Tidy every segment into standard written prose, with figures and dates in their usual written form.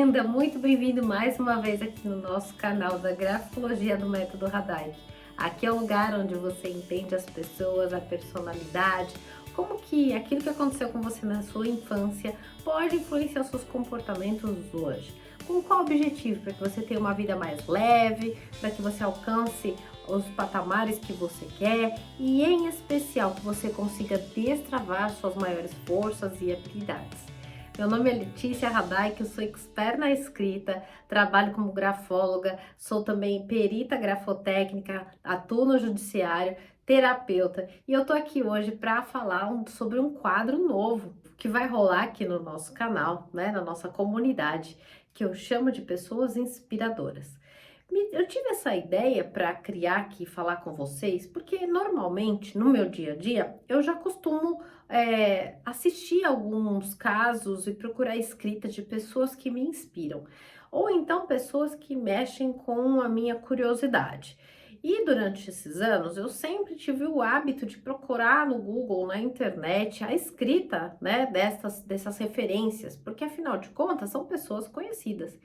bem-vinda, muito bem-vindo mais uma vez aqui no nosso canal da Grafologia do Método Radaik. Aqui é o lugar onde você entende as pessoas, a personalidade, como que aquilo que aconteceu com você na sua infância pode influenciar os seus comportamentos hoje. Com qual objetivo? Para que você tenha uma vida mais leve, para que você alcance os patamares que você quer e, em especial, que você consiga destravar suas maiores forças e habilidades. Meu nome é Letícia Radaik, eu sou expert na escrita, trabalho como grafóloga, sou também perita grafotécnica, atuo no judiciário, terapeuta e eu tô aqui hoje para falar sobre um quadro novo que vai rolar aqui no nosso canal, né, na nossa comunidade, que eu chamo de pessoas inspiradoras. Eu tive essa ideia para criar aqui, falar com vocês, porque normalmente no meu dia a dia eu já costumo assistir alguns casos e procurar escrita de pessoas que me inspiram, ou então pessoas que mexem com a minha curiosidade. E durante esses anos eu sempre tive o hábito de procurar no Google, na internet, a escrita, né, dessas referências, porque afinal de contas são pessoas conhecidas.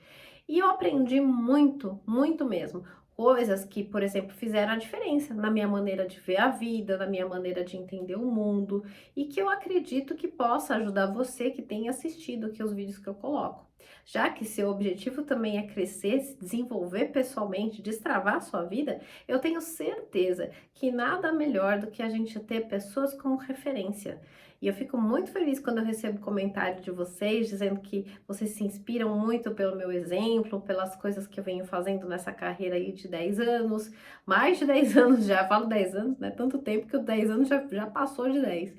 E eu aprendi muito, muito mesmo. Coisas que, por exemplo, fizeram a diferença na minha maneira de ver a vida, na minha maneira de entender o mundo, e que eu acredito que possa ajudar você que tem assistido aqui os vídeos que eu coloco. Já que seu objetivo também é crescer, se desenvolver pessoalmente, destravar a sua vida, eu tenho certeza que nada melhor do que a gente ter pessoas como referência. E eu fico muito feliz quando eu recebo comentário de vocês dizendo que vocês se inspiram muito pelo meu exemplo, pelas coisas que eu venho fazendo nessa carreira aí de 10 anos, mais de 10 anos já, falo 10 anos, né? Tanto tempo que os 10 anos já passou de 10.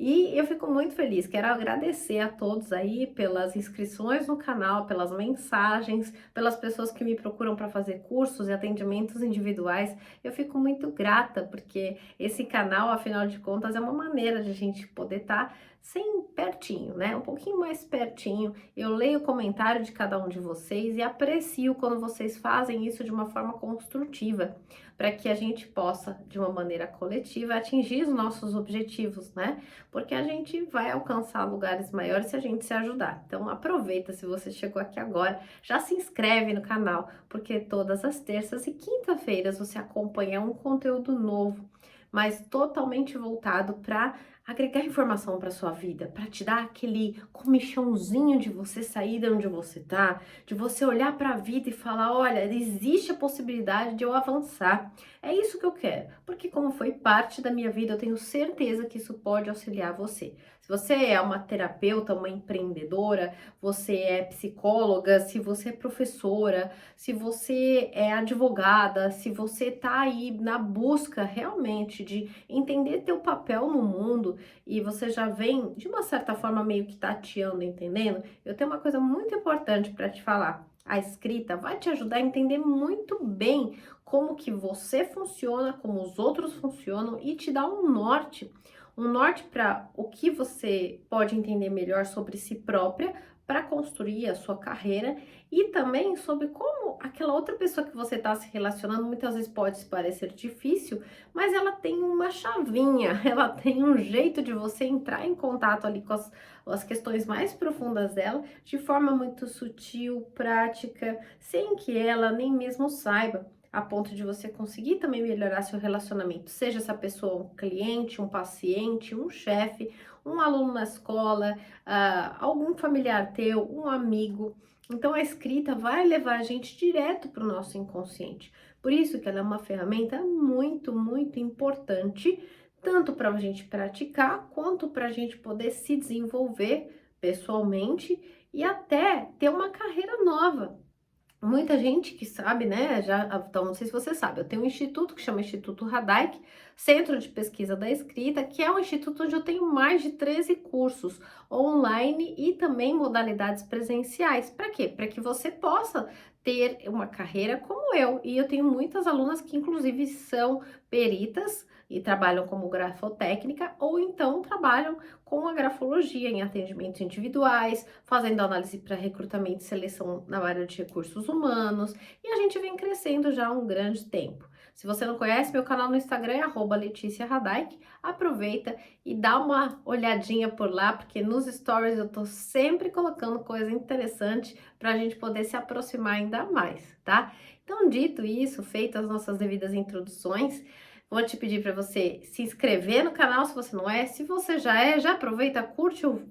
E eu fico muito feliz, quero agradecer a todos aí pelas inscrições no canal, pelas mensagens, pelas pessoas que me procuram para fazer cursos e atendimentos individuais. Eu fico muito grata, porque esse canal, afinal de contas, é uma maneira de a gente poder estar sem pertinho, né? Um pouquinho mais pertinho. Eu leio o comentário de cada um de vocês e aprecio quando vocês fazem isso de uma forma construtiva, para que a gente possa, de uma maneira coletiva, atingir os nossos objetivos, né? Porque a gente vai alcançar lugares maiores se a gente se ajudar. Então aproveita, se você chegou aqui agora, já se inscreve no canal, porque todas as terças e quinta-feiras você acompanha um conteúdo novo, mas totalmente voltado para agregar informação para sua vida, para te dar aquele comichãozinho de você sair de onde você tá, de você olhar para a vida e falar, olha, existe a possibilidade de eu avançar. É isso que eu quero, porque como foi parte da minha vida, eu tenho certeza que isso pode auxiliar você. Se você é uma terapeuta, uma empreendedora, você é psicóloga, se você é professora, se você é advogada, se você está aí na busca realmente de entender teu papel no mundo e você já vem de uma certa forma meio que tateando, entendendo? Eu tenho uma coisa muito importante para te falar. A escrita vai te ajudar a entender muito bem como que você funciona, como os outros funcionam e te dá um norte para o que você pode entender melhor sobre si própria para construir a sua carreira e também sobre como aquela outra pessoa que você está se relacionando muitas vezes pode parecer difícil, mas ela tem uma chavinha, ela tem um jeito de você entrar em contato ali com as questões mais profundas dela de forma muito sutil, prática, sem que ela nem mesmo saiba, a ponto de você conseguir também melhorar seu relacionamento, seja essa pessoa um cliente, um paciente, um chefe, um aluno na escola, algum familiar teu, um amigo. Então a escrita vai levar a gente direto para o nosso inconsciente. Por isso que ela é uma ferramenta muito, muito importante, tanto para a gente praticar, quanto para a gente poder se desenvolver pessoalmente e até ter uma carreira nova. Muita gente que sabe, né, então não sei se você sabe, eu tenho um instituto que chama Instituto Radaik, Centro de Pesquisa da Escrita, que é um instituto onde eu tenho mais de 13 cursos online e também modalidades presenciais. Para quê? Para que você possa ter uma carreira como eu. E eu tenho muitas alunas que inclusive são peritas e trabalham como grafotécnica ou então trabalham com a grafologia em atendimentos individuais, fazendo análise para recrutamento e seleção na área de recursos humanos, e a gente vem crescendo já há um grande tempo. Se você não conhece, meu canal no Instagram é @LeticiaRadaik. Aproveita e dá uma olhadinha por lá, porque nos stories eu tô sempre colocando coisa interessante para a gente poder se aproximar ainda mais, tá? Então, dito isso, feitas as nossas devidas introduções, vou te pedir para você se inscrever no canal se você não é. Se você já é, já aproveita, curte o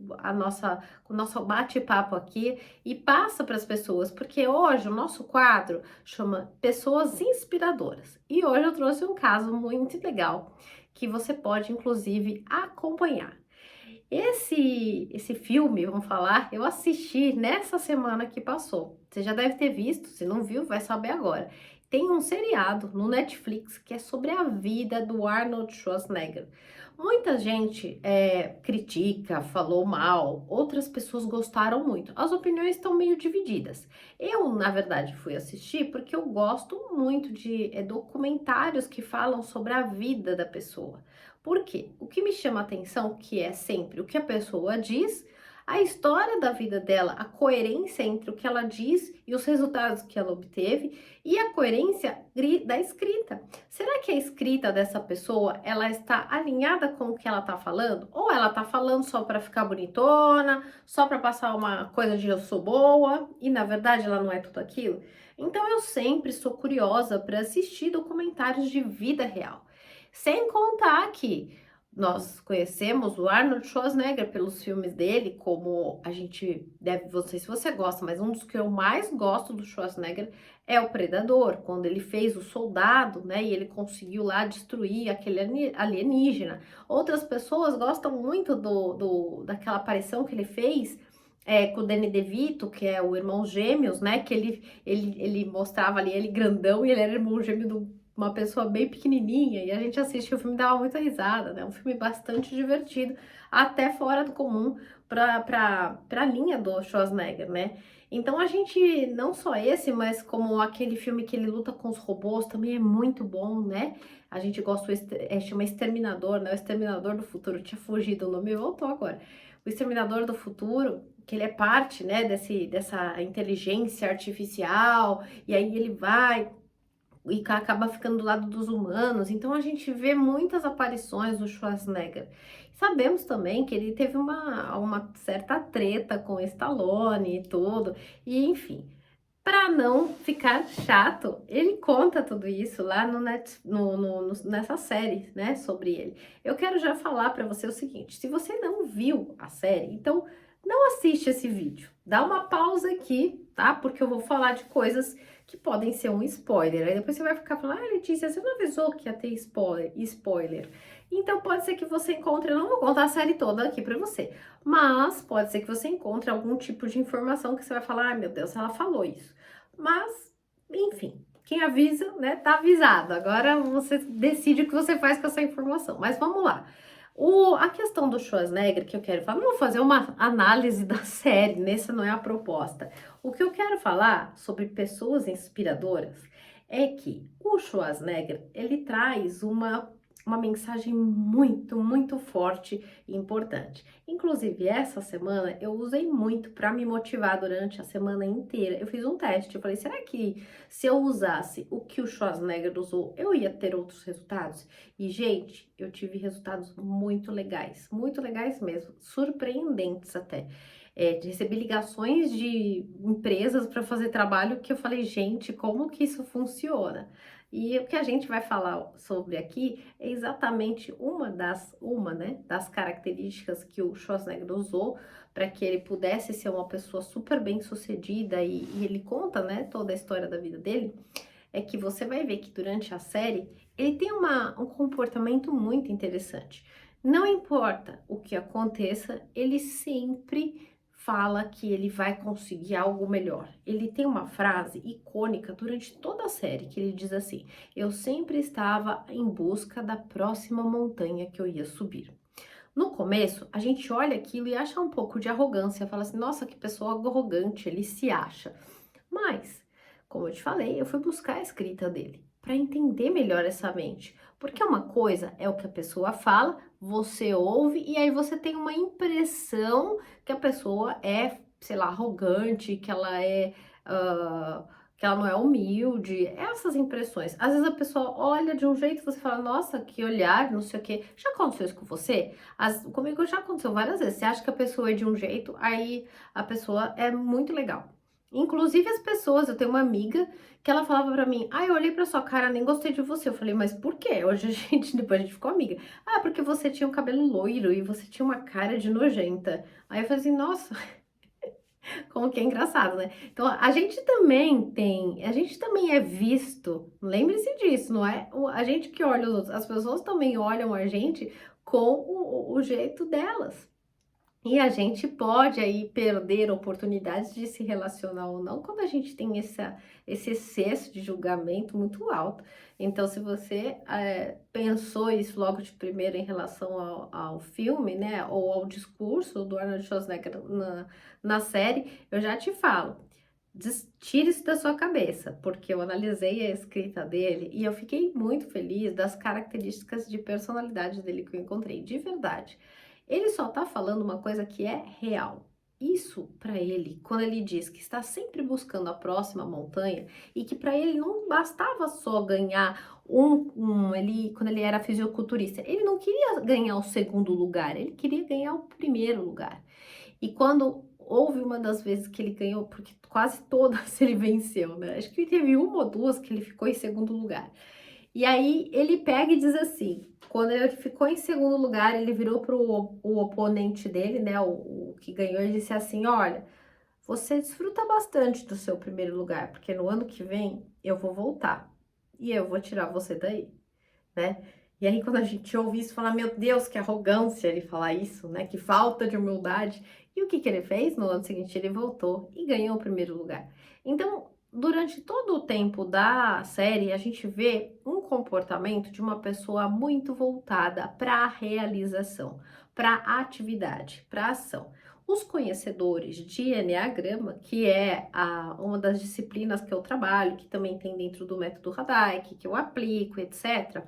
nosso bate-papo aqui e passa para as pessoas, porque hoje o nosso quadro chama Pessoas Inspiradoras. E hoje eu trouxe um caso muito legal que você pode, inclusive, acompanhar. Esse filme, vamos falar, eu assisti nessa semana que passou. Você já deve ter visto, se não viu, vai saber agora. Tem um seriado no Netflix que é sobre a vida do Arnold Schwarzenegger. Muita gente critica, falou mal, outras pessoas gostaram muito. As opiniões estão meio divididas. Eu, na verdade, fui assistir porque eu gosto muito de documentários que falam sobre a vida da pessoa. Por quê? O que me chama a atenção, que é sempre o que a pessoa diz, a história da vida dela, a coerência entre o que ela diz e os resultados que ela obteve e a coerência da escrita. Será que a escrita dessa pessoa, ela está alinhada com o que ela está falando? Ou ela está falando só para ficar bonitona, só para passar uma coisa de eu sou boa e na verdade ela não é tudo aquilo? Então eu sempre sou curiosa para assistir documentários de vida real. Sem contar que nós conhecemos o Arnold Schwarzenegger pelos filmes dele, como a gente deve, não sei se você gosta, mas um dos que eu mais gosto do Schwarzenegger é o Predador, quando ele fez o soldado, né, e ele conseguiu lá destruir aquele alienígena. Outras pessoas gostam muito daquela aparição que ele fez com o Danny DeVito, que é o irmão gêmeos, né, que ele mostrava ali ele grandão e ele era irmão gêmeo do uma pessoa bem pequenininha, e a gente assistiu o filme e dava muita risada, né? Um filme bastante divertido, até fora do comum para a linha do Schwarzenegger, né? Então a gente, não só esse, mas como aquele filme que ele luta com os robôs, também é muito bom, né? A gente gosta, chama Exterminador, né? O Exterminador do Futuro, tinha fugido o nome, voltou agora. O Exterminador do Futuro, que ele é parte, né, dessa inteligência artificial, e aí ele vai e acaba ficando do lado dos humanos. Então a gente vê muitas aparições do Schwarzenegger. Sabemos também que ele teve uma certa treta com o Stallone e tudo, e enfim. Para não ficar chato, ele conta tudo isso lá nessa série, né, sobre ele. Eu quero já falar para você o seguinte: se você não viu a série, então não assiste esse vídeo. Dá uma pausa aqui, tá? Porque eu vou falar de coisas que podem ser um spoiler. Aí depois você vai ficar falando, ah, Letícia, você não avisou que ia ter spoiler. Então pode ser que você encontre, eu não vou contar a série toda aqui pra você, mas pode ser que você encontre algum tipo de informação que você vai falar, ah, meu Deus, ela falou isso. Mas, enfim, quem avisa, né, tá avisado. Agora você decide o que você faz com essa informação. Mas vamos lá. A questão do Schwarzenegger que eu quero falar, não vou fazer uma análise da série, nessa não é a proposta. O que eu quero falar sobre pessoas inspiradoras é que o Schwarzenegger, ele traz uma mensagem muito, muito forte e importante. Inclusive, essa semana eu usei muito para me motivar durante a semana inteira. Eu fiz um teste, eu falei, será que se eu usasse o que o Schwarzenegger usou, eu ia ter outros resultados? E, gente, eu tive resultados muito legais mesmo, surpreendentes até. Recebi ligações de empresas para fazer trabalho que eu falei, gente, como que isso funciona? E o que a gente vai falar sobre aqui é exatamente né, das características que o Schwarzenegger usou para que ele pudesse ser uma pessoa super bem sucedida e ele conta, né, toda a história da vida dele, é que você vai ver que durante a série ele tem um comportamento muito interessante. Não importa o que aconteça, ele sempre fala que ele vai conseguir algo melhor. Ele tem uma frase icônica durante toda a série que ele diz assim: eu sempre estava em busca da próxima montanha que eu ia subir. No começo, a gente olha aquilo e acha um pouco de arrogância, fala assim: nossa, que pessoa arrogante, ele se acha. Mas, como eu te falei, eu fui buscar a escrita dele para entender melhor essa mente. Porque uma coisa é o que a pessoa fala, você ouve e aí você tem uma impressão que a pessoa é, sei lá, arrogante, que ela é, que ela não é humilde, essas impressões. Às vezes a pessoa olha de um jeito e você fala, nossa, que olhar, não sei o quê. Já aconteceu isso com você? Comigo já aconteceu várias vezes. Você acha que a pessoa é de um jeito, aí a pessoa é muito legal. Inclusive as pessoas, eu tenho uma amiga que ela falava pra mim, eu olhei pra sua cara, nem gostei de você. Eu falei, mas por quê? Hoje depois a gente ficou amiga. Porque você tinha um cabelo loiro e você tinha uma cara de nojenta. Aí eu falei assim, nossa, como que é engraçado, né? Então, a gente também é visto, lembre-se disso, não é a gente que olha os outros, as pessoas também olham a gente com o jeito delas. E a gente pode aí perder oportunidades de se relacionar ou não quando a gente tem esse excesso de julgamento muito alto. Então, se você pensou isso logo de primeira em relação ao filme, né, ou ao discurso do Arnold Schwarzenegger na série, eu já te falo, tire isso da sua cabeça, porque eu analisei a escrita dele e eu fiquei muito feliz das características de personalidade dele que eu encontrei, de verdade. Ele só tá falando uma coisa que é real. Isso para ele, quando ele diz que está sempre buscando a próxima montanha e que para ele não bastava só ganhar quando ele era fisiculturista, ele não queria ganhar o segundo lugar, ele queria ganhar o primeiro lugar. E quando houve uma das vezes que ele ganhou, porque quase todas ele venceu, né? Acho que teve uma ou duas que ele ficou em segundo lugar. E aí ele pega e diz assim, quando ele ficou em segundo lugar, ele virou para o oponente dele, né, o que ganhou, e disse assim, olha, você desfruta bastante do seu primeiro lugar, porque no ano que vem eu vou voltar e eu vou tirar você daí, né? E aí quando a gente ouve isso, fala, meu Deus, que arrogância ele falar isso, né? Que falta de humildade. E o que que ele fez? No ano seguinte ele voltou e ganhou o primeiro lugar. Então, durante todo o tempo da série, a gente vê um comportamento de uma pessoa muito voltada para a realização, para a atividade, para a ação. Os conhecedores de Enneagrama, que é uma das disciplinas que eu trabalho, que também tem dentro do método Radhaik, que eu aplico, etc.,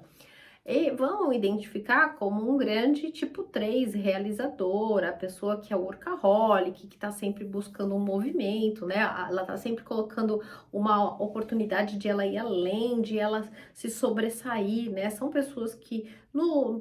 e vão identificar como um grande tipo 3 realizador, a pessoa que é workaholic, que está sempre buscando um movimento, né? Ela está sempre colocando uma oportunidade de ela ir além, de ela se sobressair, né? São pessoas que,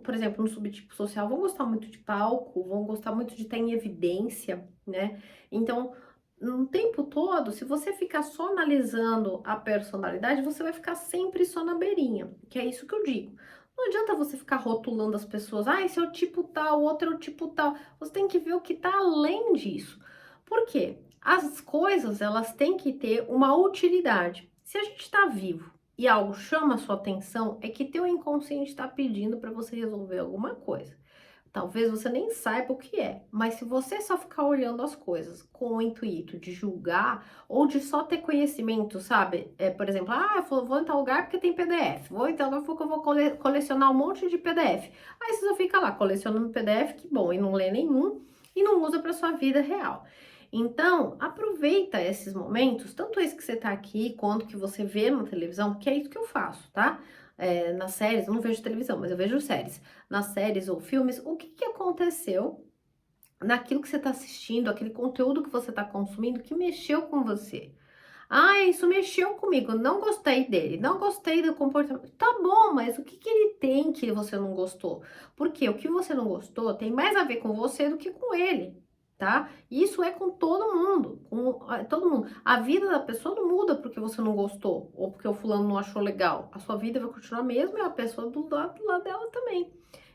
por exemplo, no subtipo social, vão gostar muito de palco, vão gostar muito de estar em evidência, né? Então, no tempo todo, se você ficar só analisando a personalidade, você vai ficar sempre só na beirinha, que é isso que eu digo. Não adianta você ficar rotulando as pessoas, esse é o tipo tal, o outro é o tipo tal. Você tem que ver o que está além disso. Por quê? As coisas, elas têm que ter uma utilidade. Se a gente está vivo e algo chama a sua atenção, é que teu inconsciente está pedindo para você resolver alguma coisa. Talvez você nem saiba o que é, mas se você só ficar olhando as coisas com o intuito de julgar ou de só ter conhecimento, sabe? Por exemplo, eu vou em tal lugar porque tem PDF, vou em tal lugar porque eu vou colecionar um monte de PDF. Aí você só fica lá colecionando PDF, que bom, e não lê nenhum e não usa para sua vida real. Então, aproveita esses momentos, tanto esse que você tá aqui, quanto que você vê na televisão, porque é isso que eu faço, tá? Nas séries, eu não vejo televisão, mas eu vejo séries. Nas séries ou filmes, o que que aconteceu naquilo que você está assistindo, aquele conteúdo que você está consumindo que mexeu com você. Isso mexeu comigo, não gostei dele, não gostei do comportamento. Tá bom, mas o que que ele tem que você não gostou? Porque o que você não gostou tem mais a ver com você do que com ele, tá? Isso é com todo mundo, todo mundo. A vida da pessoa não muda porque você não gostou ou porque o fulano não achou legal. A sua vida vai continuar a mesma e a pessoa do lado dela também.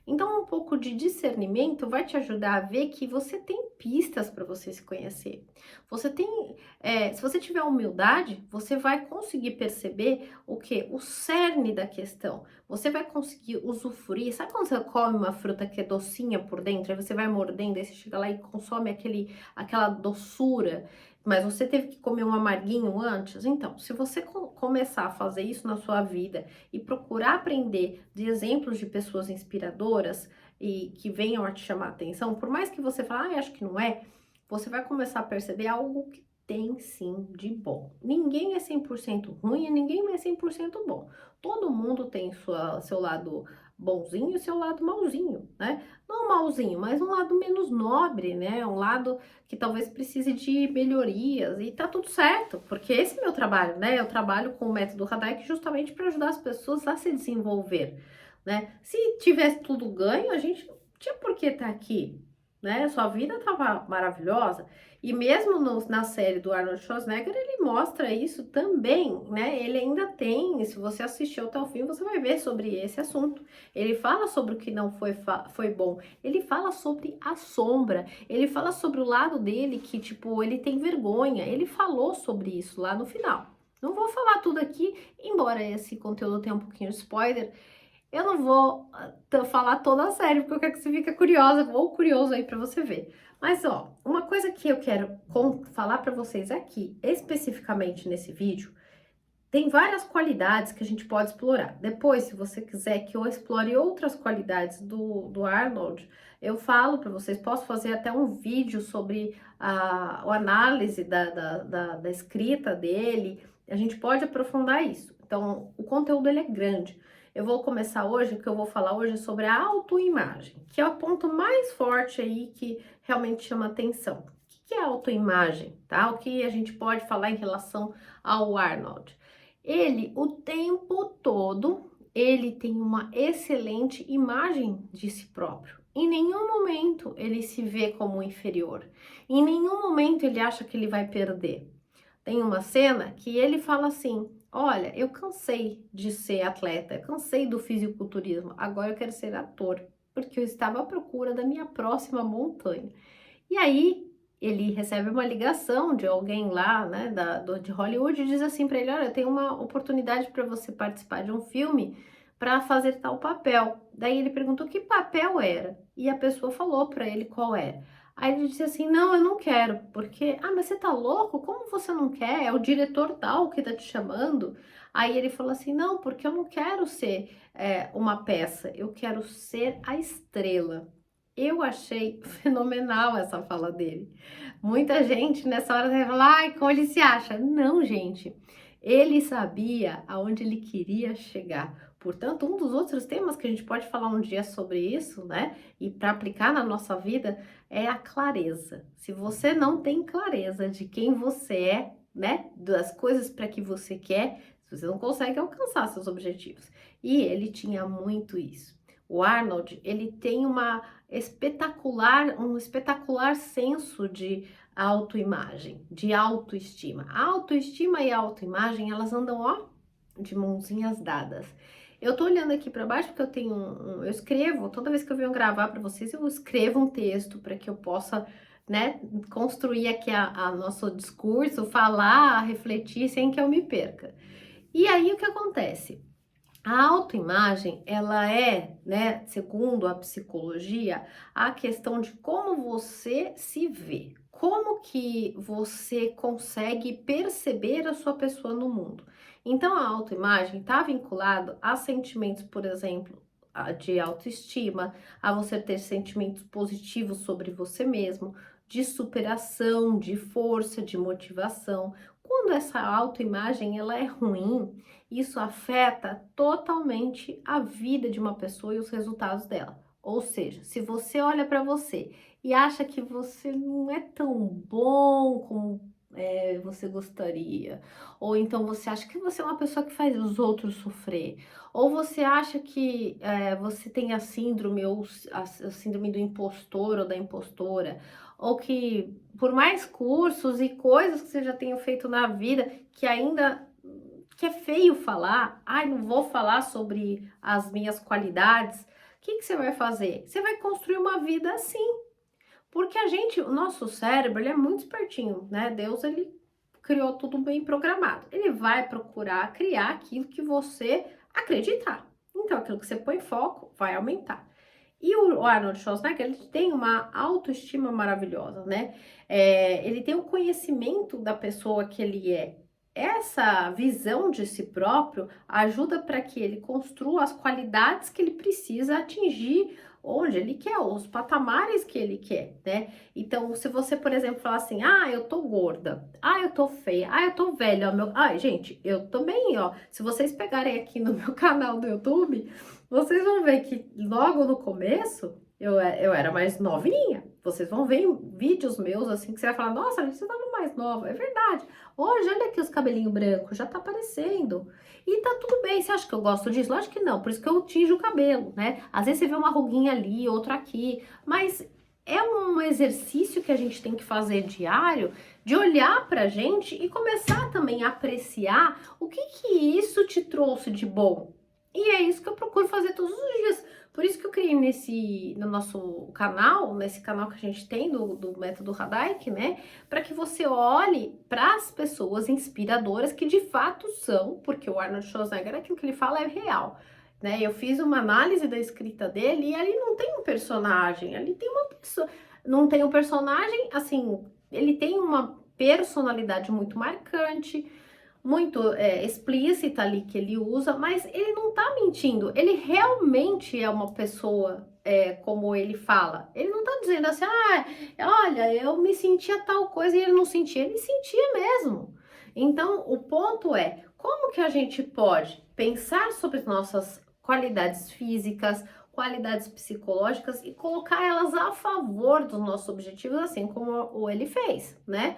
Então, um pouco de discernimento vai te ajudar a ver que você tem pistas para você se conhecer. Você tem, se você tiver humildade, você vai conseguir perceber o que? O cerne da questão. Você vai conseguir usufruir. Sabe quando você come uma fruta que é docinha por dentro, aí você vai mordendo, aí você chega lá e consome aquela doçura, mas você teve que comer um amarguinho antes? Então, se você começar a fazer isso na sua vida e procurar aprender de exemplos de pessoas inspiradoras e que venham a te chamar a atenção, por mais que você fale, acho que não é, você vai começar a perceber algo que tem sim de bom. Ninguém é 100% ruim e ninguém é 100% bom. Todo mundo tem seu lado bonzinho e o seu lado malzinho, né? Não malzinho, mas um lado menos nobre, né? Um lado que talvez precise de melhorias e tá tudo certo, porque esse é meu trabalho, né? Eu trabalho com o método Radek justamente para ajudar as pessoas a se desenvolver, né? Se tivesse tudo ganho, a gente não tinha por que estar aqui, né? Sua vida tava maravilhosa. E mesmo na série do Arnold Schwarzenegger, ele mostra isso também, né? Ele ainda tem, se você assistiu até o fim, você vai ver sobre esse assunto. Ele fala sobre o que não foi bom. Ele fala sobre a sombra. Ele fala sobre o lado dele que, tipo, ele tem vergonha. Ele falou sobre isso lá no final. Não vou falar tudo aqui, embora esse conteúdo tenha um pouquinho de spoiler. Eu não vou falar toda a série, porque eu quero que você fique curiosa ou curioso aí para você ver. Mas, ó, uma coisa que eu quero falar para vocês aqui, especificamente nesse vídeo, tem várias qualidades que a gente pode explorar. Depois, se você quiser que eu explore outras qualidades do Arnold, eu falo para vocês, posso fazer até um vídeo sobre a análise da escrita dele, a gente pode aprofundar isso. Então, o conteúdo ele é grande. Eu vou começar hoje, o que eu vou falar hoje é sobre a autoimagem, que é o ponto mais forte aí que realmente chama atenção. O que é a autoimagem, tá? O que a gente pode falar em relação ao Arnold? Ele, o tempo todo, ele tem uma excelente imagem de si próprio. Em nenhum momento ele se vê como inferior. Em nenhum momento ele acha que ele vai perder. Tem uma cena que ele fala assim: olha, eu cansei de ser atleta, cansei do fisiculturismo, agora eu quero ser ator, porque eu estava à procura da minha próxima montanha. E aí ele recebe uma ligação de alguém lá, né, de Hollywood, e diz assim para ele: olha, tem uma oportunidade para você participar de um filme para fazer tal papel. Daí ele perguntou que papel era, e a pessoa falou para ele qual era. Aí ele disse assim: não, eu não quero, porque, ah, mas você tá louco? Como você não quer? É o diretor tal que tá te chamando. Aí ele falou assim: não, porque eu não quero ser uma peça, eu quero ser a estrela. Eu achei fenomenal essa fala dele. Muita gente nessa hora vai falar: ai, como ele se acha? Não, gente. Ele sabia aonde ele queria chegar. Portanto, um dos outros temas que a gente pode falar um dia sobre isso, né? E para aplicar na nossa vida é a clareza. Se você não tem clareza de quem você é, né? Das coisas para que você quer, você não consegue alcançar seus objetivos. E ele tinha muito isso. O Arnold, ele tem um espetacular senso de autoimagem, de autoestima. A autoestima e a autoimagem, elas andam, ó, de mãozinhas dadas. Eu tô olhando aqui para baixo porque eu tenho eu escrevo, toda vez que eu venho gravar para vocês, eu escrevo um texto para que eu possa, né, construir aqui a nosso discurso, falar, refletir sem que eu me perca. E aí o que acontece? A autoimagem, ela é, né, segundo a psicologia, a questão de como você se vê, como que você consegue perceber a sua pessoa no mundo. Então, a autoimagem está vinculado a sentimentos, por exemplo, de autoestima, a você ter sentimentos positivos sobre você mesmo, de superação, de força, de motivação. Quando essa autoimagem ela é ruim, isso afeta totalmente a vida de uma pessoa e os resultados dela. Ou seja, se você olha para você e acha que você não é tão bom como você gostaria, ou então você acha que você é uma pessoa que faz os outros sofrer, ou você acha que você tem a síndrome ou a síndrome do impostor ou da impostora, ou que por mais cursos e coisas que você já tenha feito na vida, que é feio falar, ai, não vou falar sobre as minhas qualidades, o que você vai fazer? Você vai construir uma vida assim, porque o nosso cérebro, ele é muito espertinho, né? Deus, ele criou tudo bem programado. Ele vai procurar criar aquilo que você acreditar. Então, aquilo que você põe foco vai aumentar. E o Arnold Schwarzenegger, ele tem uma autoestima maravilhosa, né? Ele tem o conhecimento da pessoa que ele é. Essa visão de si próprio ajuda para que ele construa as qualidades que ele precisa atingir onde ele quer, os patamares que ele quer, né? Então, se você, por exemplo, falar assim: ah, eu tô gorda, ah, eu tô feia, ah, eu tô velha, ó, ai, gente, eu também, ó. Se vocês pegarem aqui no meu canal do YouTube, Vocês vão ver que logo no começo eu era mais novinha. Vocês vão ver em vídeos meus assim que você vai falar, nossa, a gente você tava mais nova. É verdade. Hoje, olha aqui os cabelinhos brancos, já tá aparecendo. E tá tudo bem. Você acha que eu gosto disso? Lógico que não, por isso que eu tinjo o cabelo, né? Às vezes você vê uma ruguinha ali, outra aqui, mas é um exercício que a gente tem que fazer diário de olhar pra gente e começar também a apreciar o que que isso te trouxe de bom. E é isso que eu procuro fazer todos os dias. Por isso que eu criei no nosso canal, nesse canal que a gente tem do Método Hadaik, né? Para que você olhe para as pessoas inspiradoras que de fato são, porque o Arnold Schwarzenegger, aquilo que ele fala é real. Né? Eu fiz uma análise da escrita dele e ali não tem um personagem, ali tem uma pessoa. Não tem um personagem, assim, ele tem uma personalidade muito marcante, muito explícita ali que ele usa, mas ele não tá mentindo, ele realmente é uma pessoa como ele fala. Ele não tá dizendo assim, ah, olha, eu me sentia tal coisa e ele não sentia, ele sentia mesmo. Então, o ponto é, como que a gente pode pensar sobre nossas qualidades físicas, qualidades psicológicas e colocar elas a favor dos nossos objetivos, assim como ele fez, né?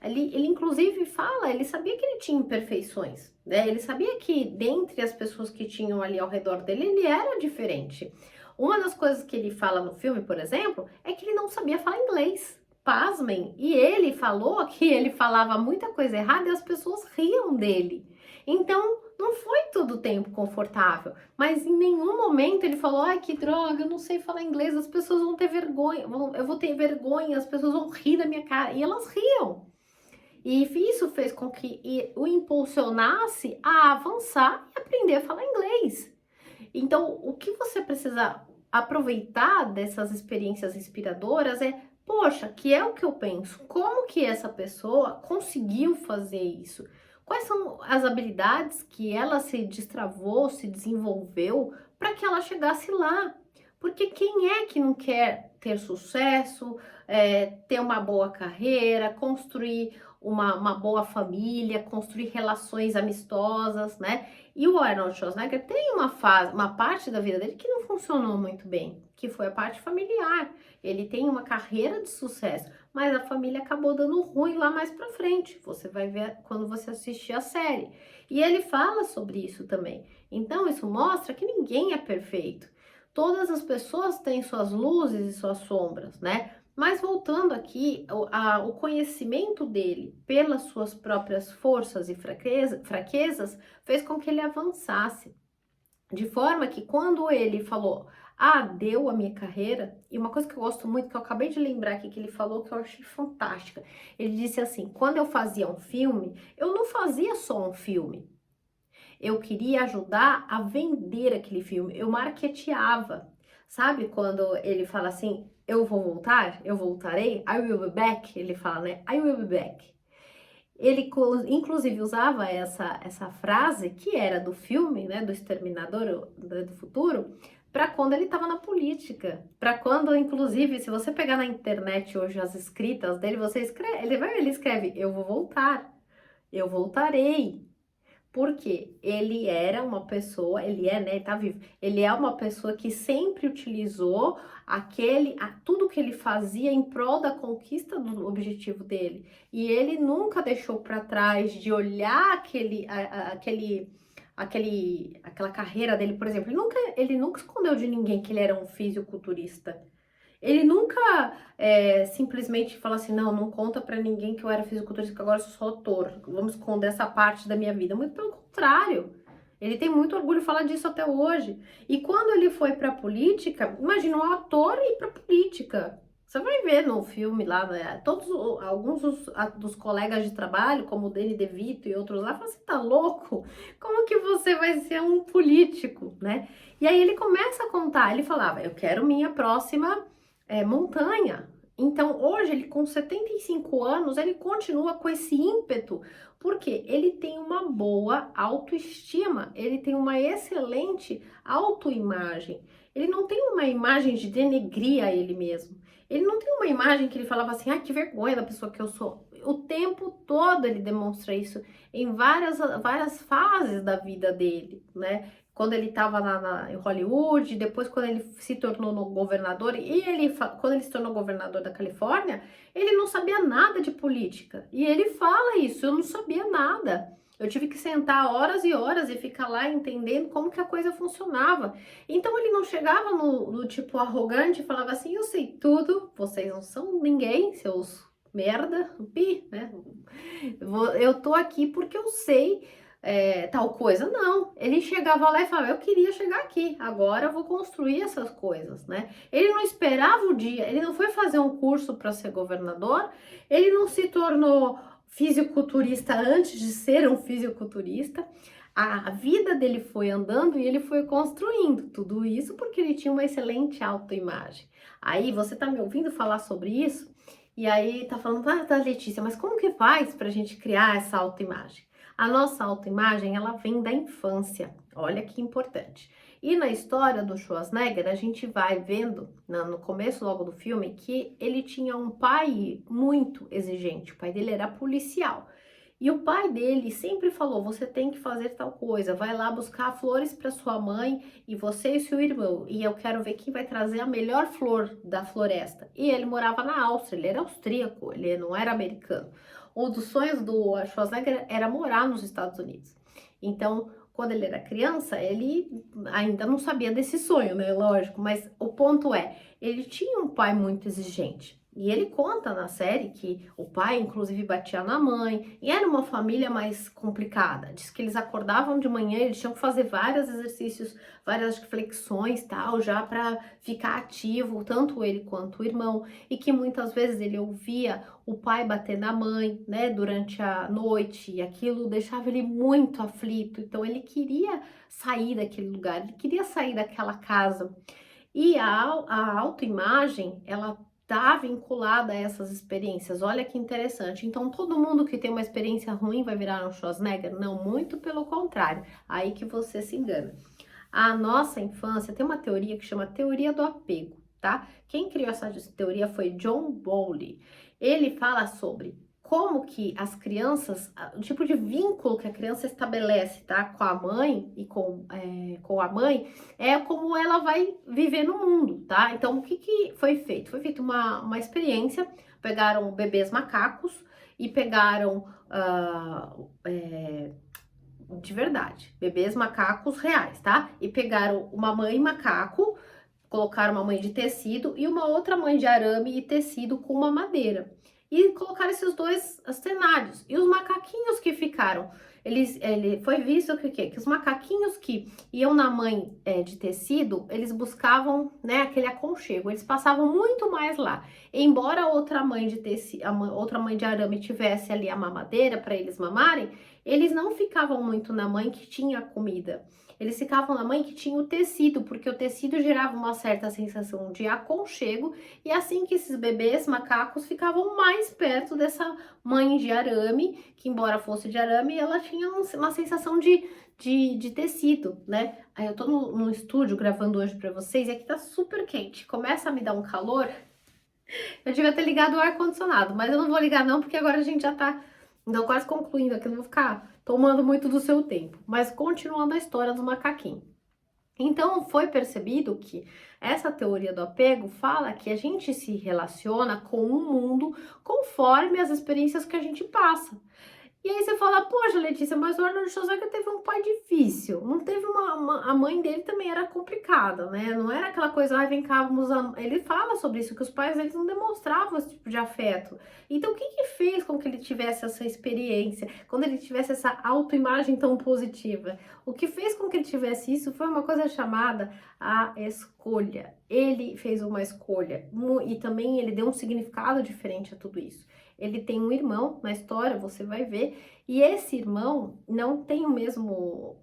Ele inclusive fala, ele sabia que ele tinha imperfeições, né? Ele sabia que dentre as pessoas que tinham ali ao redor dele, ele era diferente. Uma das coisas que ele fala no filme, por exemplo, é que ele não sabia falar inglês. Pasmem, e ele falou que ele falava muita coisa errada e as pessoas riam dele. Então, não foi todo o tempo confortável, mas em nenhum momento ele falou: ai, que droga, eu não sei falar inglês, as pessoas vão ter vergonha, eu vou ter vergonha, as pessoas vão rir da minha cara. E elas riam. E isso fez com que o impulsionasse a avançar e aprender a falar inglês. Então, o que você precisa aproveitar dessas experiências inspiradoras é, poxa, que é o que eu penso. Como que essa pessoa conseguiu fazer isso? Quais são as habilidades que ela se destravou, se desenvolveu para que ela chegasse lá? Porque quem é que não quer ter sucesso, ter uma boa carreira, construir uma boa família, construir relações amistosas, né? E o Arnold Schwarzenegger tem uma parte da vida dele que não funcionou muito bem, que foi a parte familiar. Ele tem uma carreira de sucesso, mas a família acabou dando ruim lá mais pra frente. Você vai ver quando você assistir a série. E ele fala sobre isso também. Então, isso mostra que ninguém é perfeito. Todas as pessoas têm suas luzes e suas sombras, né? Mas voltando aqui, o conhecimento dele pelas suas próprias forças e fraquezas fez com que ele avançasse. De forma que quando ele falou, ah, deu a minha carreira, e uma coisa que eu gosto muito, que eu acabei de lembrar aqui que ele falou, que eu achei fantástica. Ele disse assim, quando eu fazia um filme, eu não fazia só um filme. Eu queria ajudar a vender aquele filme, eu marketeava. Sabe quando ele fala assim, eu vou voltar, eu voltarei, I will be back, ele fala, né, I will be back. Ele, inclusive, usava essa frase, que era do filme, né, do Exterminador do Futuro, para quando ele estava na política. Para quando, inclusive, se você pegar na internet hoje as escritas dele, você escreve, ele escreve, eu vou voltar, eu voltarei. Porque ele era uma pessoa, ele é, né, ele tá vivo. Ele é uma pessoa que sempre utilizou tudo que ele fazia em prol da conquista do objetivo dele. E ele nunca deixou para trás de olhar aquela carreira dele, por exemplo. Ele nunca escondeu de ninguém que ele era um fisiculturista. Ele nunca simplesmente fala assim, não, não conta pra ninguém que eu era fisiculturista, que agora eu sou só ator. Vamos esconder essa parte da minha vida. Muito pelo contrário. Ele tem muito orgulho de falar disso até hoje. E quando ele foi pra política, imagina um ator ir pra política. Você vai ver no filme lá, né, alguns dos colegas de trabalho, como o Danny DeVito e outros lá, falam assim, tá louco? Como que você vai ser um político, né? E aí ele começa a contar, ele falava, eu quero minha próxima montanha. Então, hoje, ele com 75 anos, ele continua com esse ímpeto, porque ele tem uma boa autoestima, ele tem uma excelente autoimagem. Ele não tem uma imagem de denegrir a ele mesmo. Ele não tem uma imagem que ele falava assim, ah, que vergonha da pessoa que eu sou. O tempo todo ele demonstra isso em várias fases da vida dele, né? quando ele estava em Hollywood, depois quando ele se tornou governador, e quando ele se tornou governador da Califórnia, ele não sabia nada de política. E ele fala isso, eu não sabia nada. Eu tive que sentar horas e horas e ficar lá entendendo como que a coisa funcionava. Então ele não chegava no tipo arrogante e falava assim, eu sei tudo, vocês não são ninguém, seus merda, pi, né? Eu tô aqui porque eu sei tal coisa. Não, ele chegava lá e falava, eu queria chegar aqui, agora eu vou construir essas coisas, né? Ele não esperava o dia, ele não foi fazer um curso para ser governador, ele não se tornou fisiculturista antes de ser um fisiculturista. A vida dele foi andando e ele foi construindo tudo isso porque ele tinha uma excelente autoimagem. Aí você tá me ouvindo falar sobre isso? E aí tá falando, tá, Letícia, mas como que faz pra gente criar essa autoimagem? A nossa autoimagem, ela vem da infância. Olha que importante. E na história do Schwarzenegger, a gente vai vendo, no começo logo do filme, que ele tinha um pai muito exigente. O pai dele era policial. E o pai dele sempre falou, você tem que fazer tal coisa, vai lá buscar flores para sua mãe e você e seu irmão. E eu quero ver quem vai trazer a melhor flor da floresta. E ele morava na Áustria, ele era austríaco, ele não era americano. Um dos sonhos do Schwarzenegger era morar nos Estados Unidos. Então, quando ele era criança, ele ainda não sabia desse sonho, né? Lógico, mas o ponto é, ele tinha um pai muito exigente. E ele conta na série que o pai, inclusive, batia na mãe, e era uma família mais complicada. Diz que eles acordavam de manhã, eles tinham que fazer vários exercícios, várias flexões, tal, já para ficar ativo, tanto ele quanto o irmão, e que muitas vezes ele ouvia o pai bater na mãe, né, durante a noite, e aquilo deixava ele muito aflito. Então ele queria sair daquele lugar, ele queria sair daquela casa. E a autoimagem, ela tá vinculada a essas experiências. Olha que interessante. Então, todo mundo que tem uma experiência ruim vai virar um Schwarzenegger? Não, muito pelo contrário. Aí que você se engana. A nossa infância tem uma teoria que chama teoria do apego, tá? Quem criou essa teoria foi John Bowlby. Ele fala sobre como que as crianças, o tipo de vínculo que a criança estabelece, tá, com a mãe e com a mãe, é como ela vai viver no mundo, tá? Então, o que que foi feito? Foi feita uma experiência, pegaram bebês macacos e pegaram, de verdade, bebês macacos reais, tá? E pegaram uma mãe macaco, colocaram uma mãe de tecido e uma outra mãe de arame e tecido com uma madeira. E colocaram esses dois cenários. E os macaquinhos que ficaram, ele foi visto que o quê? Que os macaquinhos que iam na mãe de tecido, eles buscavam, né, aquele aconchego. Eles passavam muito mais lá. Embora a outra mãe de tecido, outra mãe de arame tivesse ali a mamadeira para eles mamarem, eles não ficavam muito na mãe que tinha comida. Eles ficavam na mãe que tinha o tecido, porque o tecido gerava uma certa sensação de aconchego, e assim que esses bebês macacos ficavam mais perto dessa mãe de arame, que embora fosse de arame, ela tinha uma sensação de tecido, né? Aí eu tô no estúdio gravando hoje pra vocês, e aqui tá super quente, começa a me dar um calor. Eu devia ter ligado o ar-condicionado, mas eu não vou ligar não, porque agora a gente já tá então, quase concluindo aqui, não vou ficar tomando muito do seu tempo, mas continuando a história do macaquinho. Então, foi percebido que essa teoria do apego fala que a gente se relaciona com o mundo conforme as experiências que a gente passa. E aí você fala, poxa, Letícia, mas o Arnold Schwarzenegger teve um pai difícil. Não teve a mãe dele também era complicada, né? Não era aquela coisa, ai, vem cá, vamos... Ele fala sobre isso, que os pais deles não demonstravam esse tipo de afeto. Então, o que que fez com que ele tivesse essa experiência? Quando ele tivesse essa autoimagem tão positiva? O que fez com que ele tivesse isso foi uma coisa chamada a escolha. Ele fez uma escolha e também ele deu um significado diferente a tudo isso. Ele tem um irmão na história, você vai ver, e esse irmão não tem o mesmo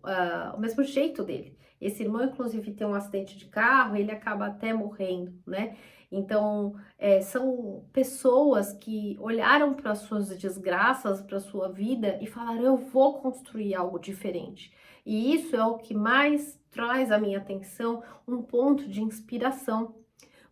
jeito dele. Esse irmão, inclusive, tem um acidente de carro, ele acaba até morrendo, né? Então, são pessoas que olharam para as suas desgraças, para a sua vida e falaram, eu vou construir algo diferente. E isso é o que mais traz à minha atenção um ponto de inspiração.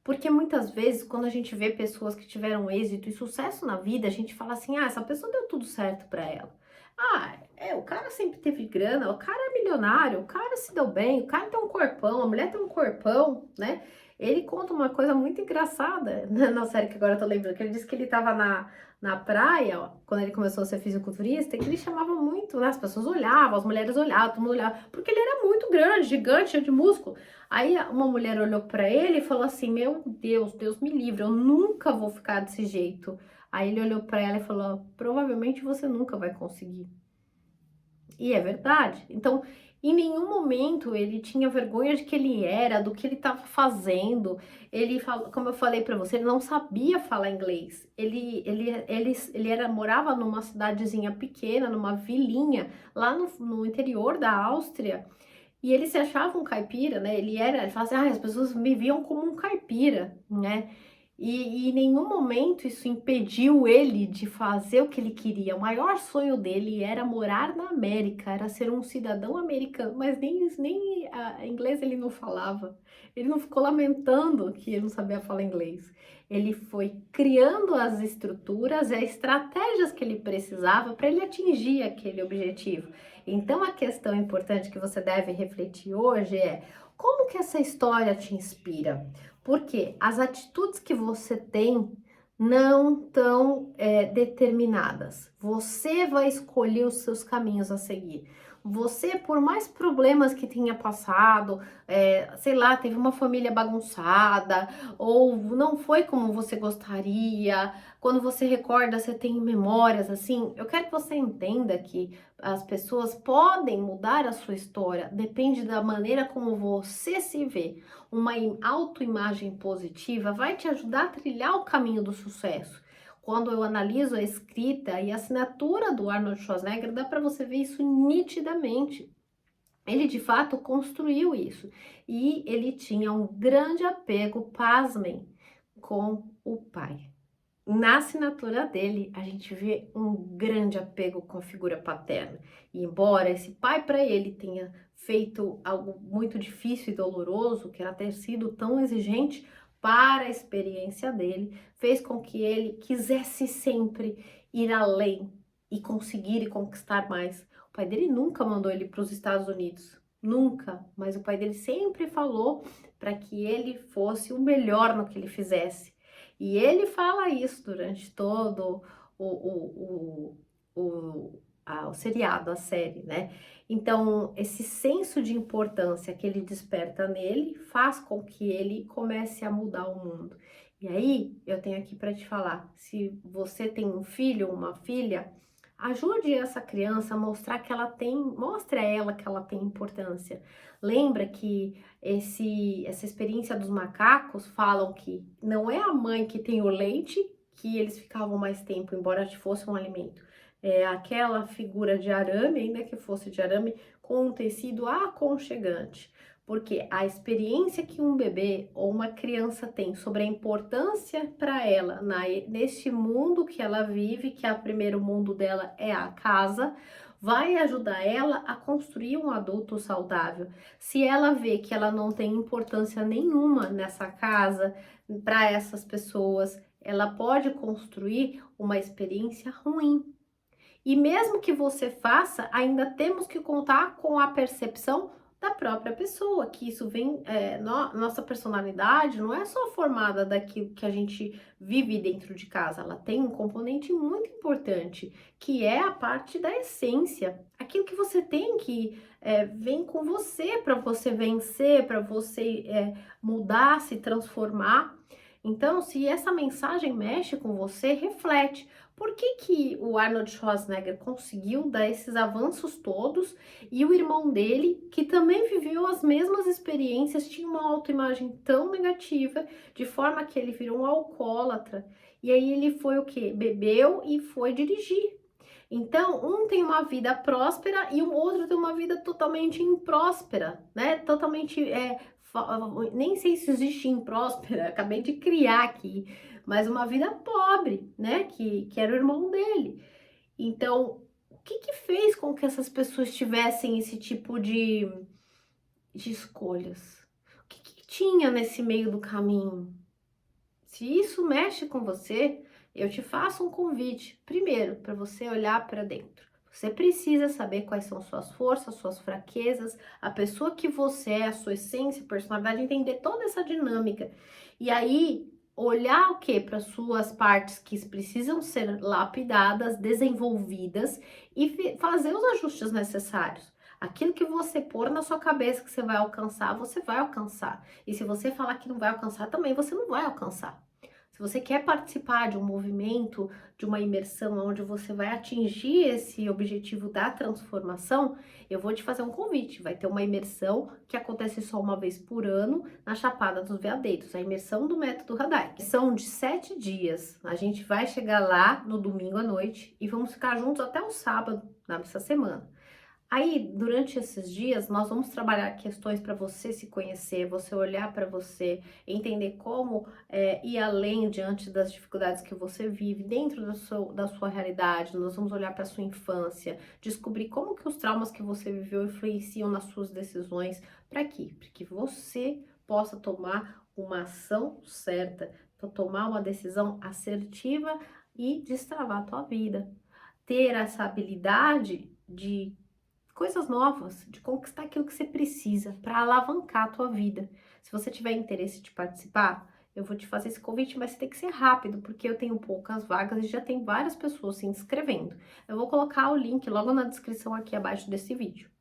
Porque muitas vezes, quando a gente vê pessoas que tiveram êxito e sucesso na vida, a gente fala assim, ah, essa pessoa deu tudo certo para ela. Ah, o cara sempre teve grana, o cara é milionário, o cara se deu bem, o cara tem um corpão, a mulher tem um corpão, né? Ele conta uma coisa muito engraçada na série que agora eu tô lembrando, que ele disse que ele tava na praia, ó, quando ele começou a ser fisiculturista, e que ele chamava muito, né? As pessoas olhavam, as mulheres olhavam, todo mundo olhava, porque ele era muito grande, gigante, cheio de músculo. Aí uma mulher olhou pra ele e falou assim: Meu Deus, Deus me livre, eu nunca vou ficar desse jeito. Aí ele olhou pra ela e falou: Provavelmente você nunca vai conseguir. E é verdade. Então, em nenhum momento ele tinha vergonha de que ele era, do que ele estava fazendo. Ele, como eu falei para você, ele não sabia falar inglês. Ele morava numa cidadezinha pequena, numa vilinha, lá no interior da Áustria. E ele se achava um caipira, né? Ele falava assim, as pessoas me viam como um caipira, né? E em nenhum momento isso impediu ele de fazer o que ele queria. O maior sonho dele era morar na América, era ser um cidadão americano, mas nem inglês ele não falava. Ele não ficou lamentando que ele não sabia falar inglês. Ele foi criando as estruturas e as estratégias que ele precisava para ele atingir aquele objetivo. Então a questão importante que você deve refletir hoje é: como que essa história te inspira? Porque as atitudes que você tem não estão determinadas. Você vai escolher os seus caminhos a seguir. Você, por mais problemas que tenha passado, sei lá, teve uma família bagunçada, ou não foi como você gostaria, quando você recorda, você tem memórias assim. Eu quero que você entenda que as pessoas podem mudar a sua história, depende da maneira como você se vê. Uma autoimagem positiva vai te ajudar a trilhar o caminho do sucesso. Quando eu analiso a escrita e a assinatura do Arnold Schwarzenegger, dá para você ver isso nitidamente. Ele de fato construiu isso e ele tinha um grande apego, pasmem, com o pai. Na assinatura dele, a gente vê um grande apego com a figura paterna. E embora esse pai para ele tenha feito algo muito difícil e doloroso, que era ter sido tão exigente para a experiência dele, fez com que ele quisesse sempre ir além e conseguir e conquistar mais. O pai dele nunca mandou ele para os Estados Unidos, nunca, mas o pai dele sempre falou para que ele fosse o melhor no que ele fizesse. E ele fala isso durante todo o seriado, a série, né? Então, esse senso de importância que ele desperta nele faz com que ele comece a mudar o mundo. E aí, eu tenho aqui para te falar, se você tem um filho ou uma filha, ajude essa criança a mostrar que ela tem, mostre a ela que ela tem importância. Lembra que essa experiência dos macacos falam que não é a mãe que tem o leite que eles ficavam mais tempo, embora fosse um alimento. É aquela figura de arame, ainda que fosse de arame, com um tecido aconchegante. Porque a experiência que um bebê ou uma criança tem sobre a importância para ela neste mundo que ela vive, que é o primeiro mundo dela é a casa, vai ajudar ela a construir um adulto saudável. Se ela vê que ela não tem importância nenhuma nessa casa, para essas pessoas, ela pode construir uma experiência ruim. E mesmo que você faça, ainda temos que contar com a percepção da própria pessoa, que isso vem, nossa personalidade não é só formada daquilo que a gente vive dentro de casa, ela tem um componente muito importante, que é a parte da essência, aquilo que você tem que vem com você, para você vencer, para você mudar, se transformar. Então, se essa mensagem mexe com você, reflete. Por que o Arnold Schwarzenegger conseguiu dar esses avanços todos e o irmão dele, que também viveu as mesmas experiências, tinha uma autoimagem tão negativa, de forma que ele virou um alcoólatra. E aí ele foi o quê? Bebeu e foi dirigir. Então, um tem uma vida próspera e o outro tem uma vida totalmente impróspera, né? Totalmente, nem sei se existe impróspera, acabei de criar aqui, mas uma vida pobre, né? Que era o irmão dele. Então, o que fez com que essas pessoas tivessem esse tipo de escolhas? O que tinha nesse meio do caminho? Se isso mexe com você, eu te faço um convite, primeiro, para você olhar para dentro. Você precisa saber quais são suas forças, suas fraquezas, a pessoa que você é, a sua essência, personalidade, entender toda essa dinâmica. E aí, olhar o que para suas partes que precisam ser lapidadas, desenvolvidas e fazer os ajustes necessários. Aquilo que você pôr na sua cabeça que você vai alcançar. E se você falar que não vai alcançar, também você não vai alcançar. Se você quer participar de um movimento, de uma imersão onde você vai atingir esse objetivo da transformação, eu vou te fazer um convite. Vai ter uma imersão que acontece só uma vez por ano na Chapada dos Veadeiros, a imersão do método Radai. São de 7 dias. A gente vai chegar lá no domingo à noite e vamos ficar juntos até o sábado nessa semana. Aí, durante esses dias, nós vamos trabalhar questões para você se conhecer, você olhar para você, entender como ir além diante das dificuldades que você vive dentro da sua realidade. Nós vamos olhar para sua infância, descobrir como que os traumas que você viveu influenciam nas suas decisões. Para quê? Para que você possa tomar uma ação certa, para tomar uma decisão assertiva e destravar a tua vida. Ter essa habilidade de coisas novas, de conquistar aquilo que você precisa para alavancar a tua vida. Se você tiver interesse de participar, eu vou te fazer esse convite, mas tem que ser rápido, porque eu tenho poucas vagas e já tem várias pessoas se inscrevendo. Eu vou colocar o link logo na descrição aqui abaixo desse vídeo.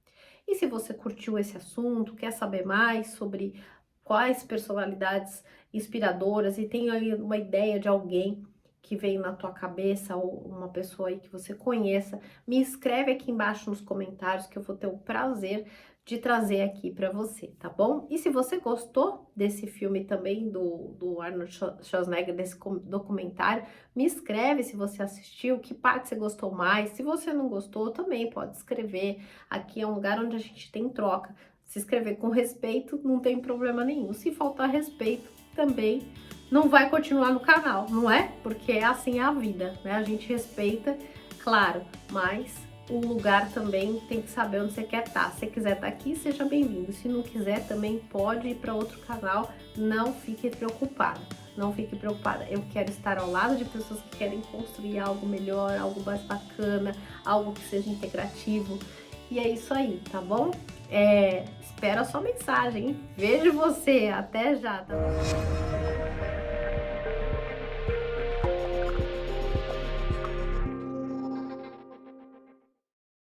E se você curtiu esse assunto, quer saber mais sobre quais personalidades inspiradoras e tem aí uma ideia de alguém que veio na tua cabeça ou uma pessoa aí que você conheça, me escreve aqui embaixo nos comentários que eu vou ter o prazer de trazer aqui para você, tá bom? E se você gostou desse filme também do Arnold Schwarzenegger, desse documentário, me escreve se você assistiu, que parte você gostou mais. Se você não gostou, também pode escrever. Aqui é um lugar onde a gente tem troca. Se escrever com respeito, não tem problema nenhum. Se faltar respeito, também não vai continuar no canal, não é? Porque é assim a vida, né? A gente respeita, claro, mas o lugar também tem que saber onde você quer estar. Se você quiser estar aqui, seja bem-vindo. Se não quiser, também pode ir para outro canal. Não fique preocupada. Não fique preocupada. Eu quero estar ao lado de pessoas que querem construir algo melhor, algo mais bacana, algo que seja integrativo. E é isso aí, tá bom? Espero a sua mensagem, hein? Vejo você. Até já, tá bom?